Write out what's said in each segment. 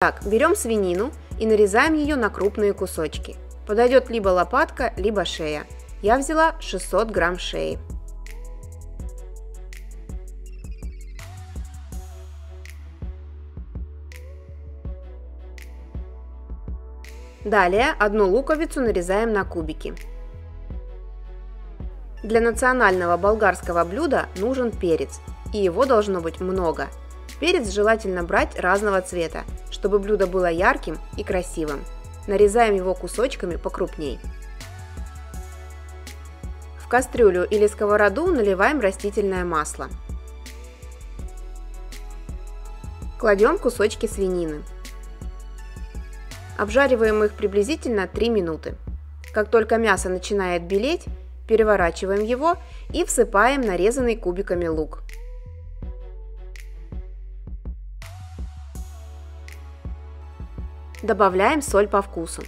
Так, берем свинину и нарезаем ее на крупные кусочки. Подойдет либо лопатка, либо шея. Я взяла 600 грамм шеи. Далее одну луковицу нарезаем на кубики. Для национального болгарского блюда нужен перец, и его должно быть много. Перец желательно брать разного цвета, чтобы блюдо было ярким и красивым. Нарезаем его кусочками покрупней. В кастрюлю или сковороду наливаем растительное масло. Кладем кусочки свинины. Обжариваем их приблизительно 3 минуты. Как только мясо начинает белеть, переворачиваем его и всыпаем нарезанный кубиками лук. Добавляем соль по вкусу.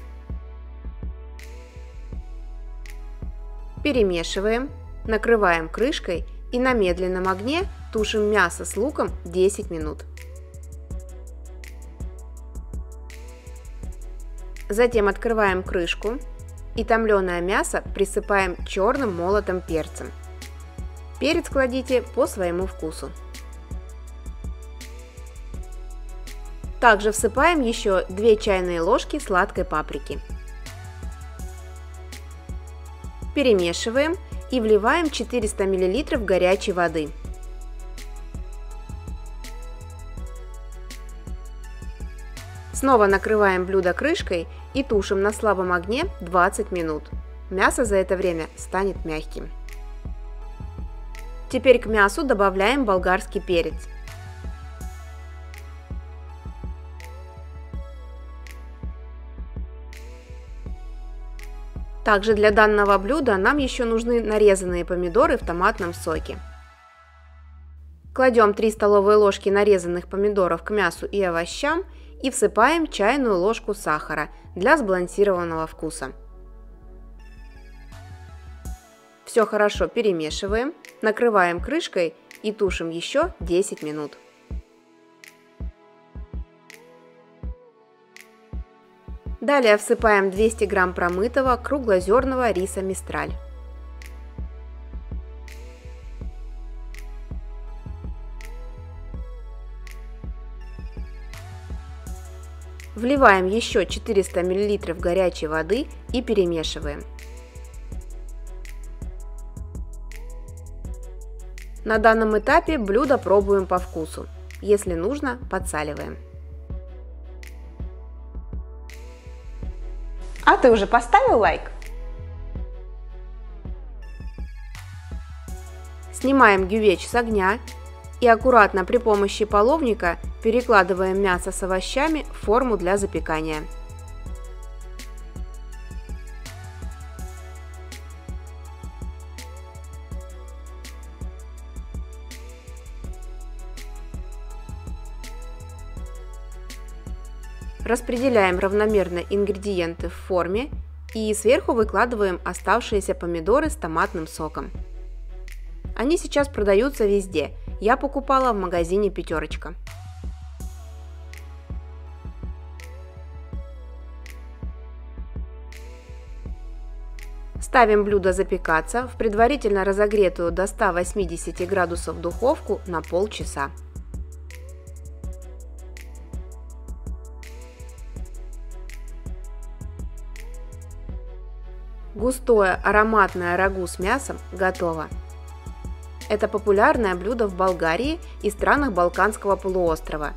Перемешиваем, накрываем крышкой и на медленном огне тушим мясо с луком 10 минут. Затем открываем крышку и томленое мясо присыпаем черным молотым перцем. Перец кладите по своему вкусу. Также всыпаем еще 2 чайные ложки сладкой паприки. Перемешиваем и вливаем 400 мл горячей воды. Снова накрываем блюдо крышкой и тушим на слабом огне 20 минут. Мясо за это время станет мягким. Теперь к мясу добавляем болгарский перец. Также для данного блюда нам еще нужны нарезанные помидоры в томатном соке. Кладем 3 столовые ложки нарезанных помидоров к мясу и овощам и всыпаем чайную ложку сахара для сбалансированного вкуса. Все хорошо перемешиваем, накрываем крышкой и тушим еще 10 минут. Далее всыпаем 200 грамм промытого круглозерного риса мистраль. Вливаем еще 400 мл горячей воды и перемешиваем. На данном этапе блюдо пробуем по вкусу. Если нужно, подсаливаем. А ты уже поставил лайк? Снимаем гювеч с огня и аккуратно при помощи половника перекладываем мясо с овощами в форму для запекания. Распределяем равномерно ингредиенты в форме и сверху выкладываем оставшиеся помидоры с томатным соком. Они сейчас продаются везде, я покупала в магазине «Пятерочка». Ставим блюдо запекаться в предварительно разогретую до 180 градусов духовку на полчаса. Густое ароматное рагу с мясом готово. Это популярное блюдо в Болгарии и странах Балканского полуострова.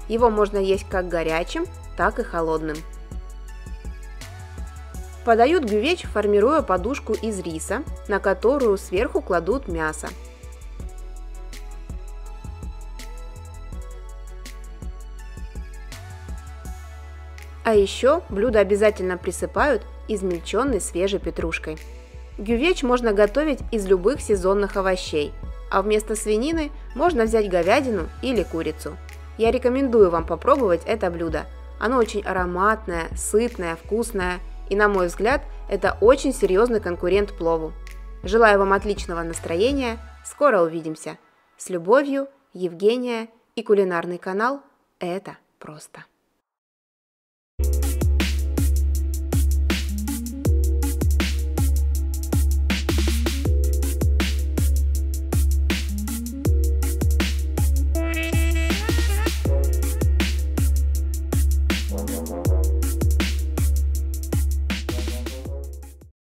Его можно есть как горячим, так и холодным. Подают гювеч, формируя подушку из риса, на которую сверху кладут мясо. А еще блюдо обязательно присыпают измельченной свежей петрушкой. Гювеч можно готовить из любых сезонных овощей, а вместо свинины можно взять говядину или курицу. Я рекомендую вам попробовать это блюдо. Оно очень ароматное, сытное, вкусное и, на мой взгляд, это очень серьезный конкурент плову. Желаю вам отличного настроения, скоро увидимся. С любовью, Евгения и кулинарный канал «Это просто».